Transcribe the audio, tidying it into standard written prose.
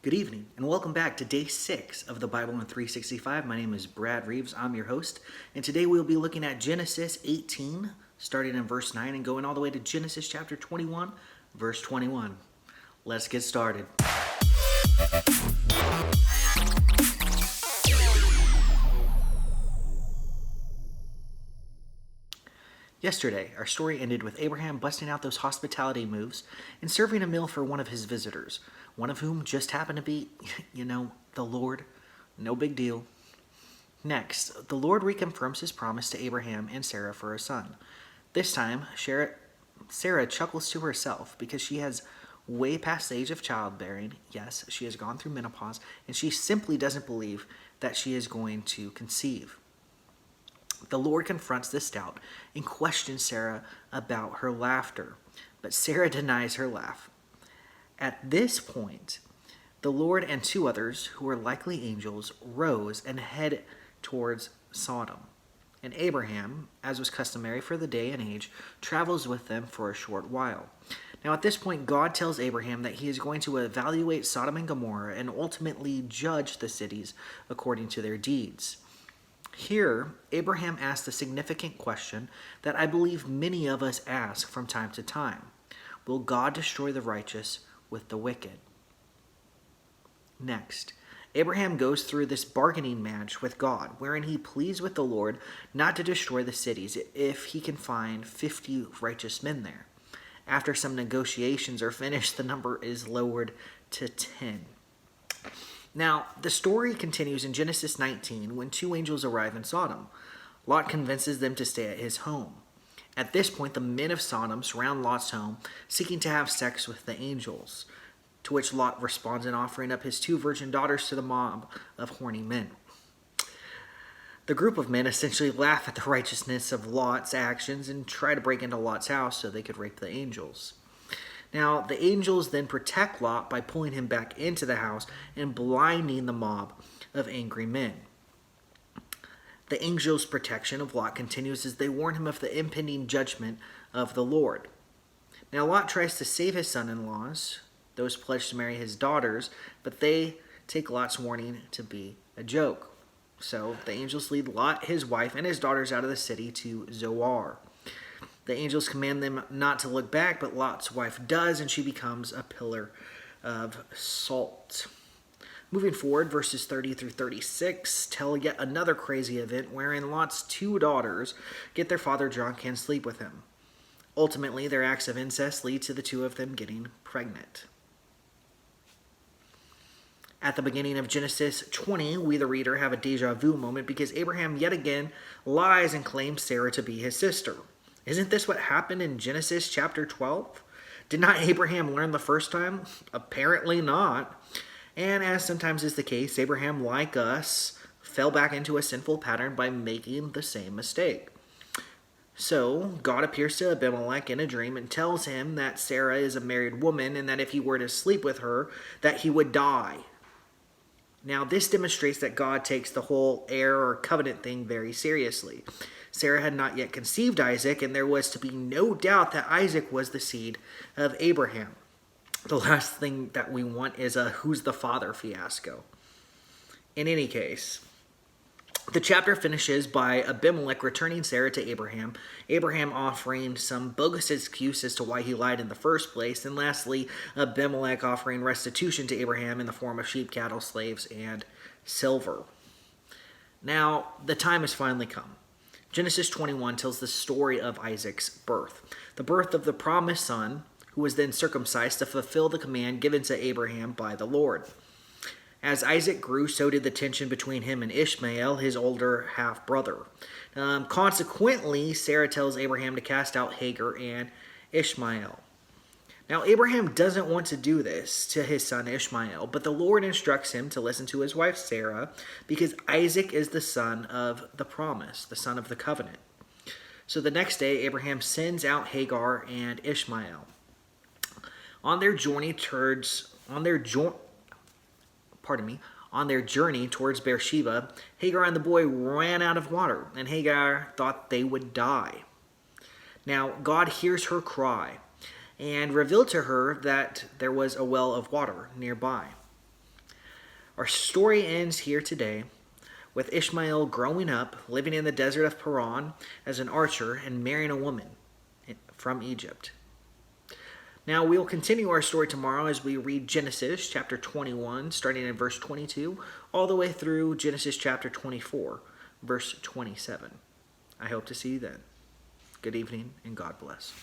Good evening, and welcome back to day 6 of the Bible in 365. My name is Brad Reeves. I'm your host, and today we'll be looking at Genesis 18, starting in verse 9, and going all the way to Genesis chapter 21, verse 21. Let's get started. Yesterday, our story ended with Abraham busting out those hospitality moves and serving a meal for one of his visitors, one of whom just happened to be, the Lord. No big deal. Next, the Lord reconfirms his promise to Abraham and Sarah for a son. This time, Sarah chuckles to herself because she has way past the age of childbearing. Yes, she has gone through menopause, and she simply doesn't believe that she is going to conceive. The Lord confronts this doubt and questions Sarah about her laughter, but Sarah denies her laugh. At this point, the Lord and two others, who were likely angels, rose and head towards Sodom. And Abraham, as was customary for the day and age, travels with them for a short while. Now, at this point, God tells Abraham that he is going to evaluate Sodom and Gomorrah and ultimately judge the cities according to their deeds. Here, Abraham asked a significant question that I believe many of us ask from time to time. Will God destroy the righteous with the wicked? Next, Abraham goes through this bargaining match with God, wherein he pleads with the Lord not to destroy the cities if he can find 50 righteous men there. After some negotiations are finished, the number is lowered to 10. Now, the story continues in Genesis 19 when two angels arrive in Sodom. Lot convinces them to stay at his home. At this point, the men of Sodom surround Lot's home, seeking to have sex with the angels, to which Lot responds in offering up his 2 virgin daughters to the mob of horny men. The group of men essentially laugh at the righteousness of Lot's actions and try to break into Lot's house so they could rape the angels. Now, the angels then protect Lot by pulling him back into the house and blinding the mob of angry men. The angels' protection of Lot continues as they warn him of the impending judgment of the Lord. Now, Lot tries to save his son-in-laws, those pledged to marry his daughters, but they take Lot's warning to be a joke. So, the angels lead Lot, his wife, and his daughters out of the city to Zoar. The angels command them not to look back, but Lot's wife does, and she becomes a pillar of salt. Moving forward, verses 30 through 36 tell yet another crazy event wherein Lot's 2 daughters get their father drunk and sleep with him. Ultimately, their acts of incest lead to the 2 of them getting pregnant. At the beginning of Genesis 20, we, the reader, have a deja vu moment because Abraham yet again lies and claims Sarah to be his sister. Isn't this what happened in Genesis chapter 12? Did not Abraham learn the first time? Apparently not. And as sometimes is the case, Abraham, like us, fell back into a sinful pattern by making the same mistake. So, God appears to Abimelech in a dream and tells him that Sarah is a married woman and that if he were to sleep with her, that he would die. Now, this demonstrates that God takes the whole heir or covenant thing very seriously. Sarah had not yet conceived Isaac, and there was to be no doubt that Isaac was the seed of Abraham. The last thing that we want is a who's the father fiasco. In any case, the chapter finishes by Abimelech returning Sarah to Abraham, Abraham offering some bogus excuse as to why he lied in the first place, and lastly, Abimelech offering restitution to Abraham in the form of sheep, cattle, slaves, and silver. Now, the time has finally come. Genesis 21 tells the story of Isaac's birth, the birth of the promised son, who was then circumcised to fulfill the command given to Abraham by the Lord. As Isaac grew, so did the tension between him and Ishmael, his older half-brother. Consequently, Sarah tells Abraham to cast out Hagar and Ishmael. Now, Abraham doesn't want to do this to his son Ishmael, but the Lord instructs him to listen to his wife Sarah because Isaac is the son of the promise, the son of the covenant. So the next day, Abraham sends out Hagar and Ishmael. On their journey towards Beersheba, Hagar and the boy ran out of water, and Hagar thought they would die. Now, God hears her cry and revealed to her that there was a well of water nearby. Our story ends here today with Ishmael growing up, living in the desert of Paran as an archer and marrying a woman from Egypt. Now we'll continue our story tomorrow as we read Genesis chapter 21, starting in verse 22, all the way through Genesis chapter 24, verse 27. I hope to see you then. Good evening and God bless.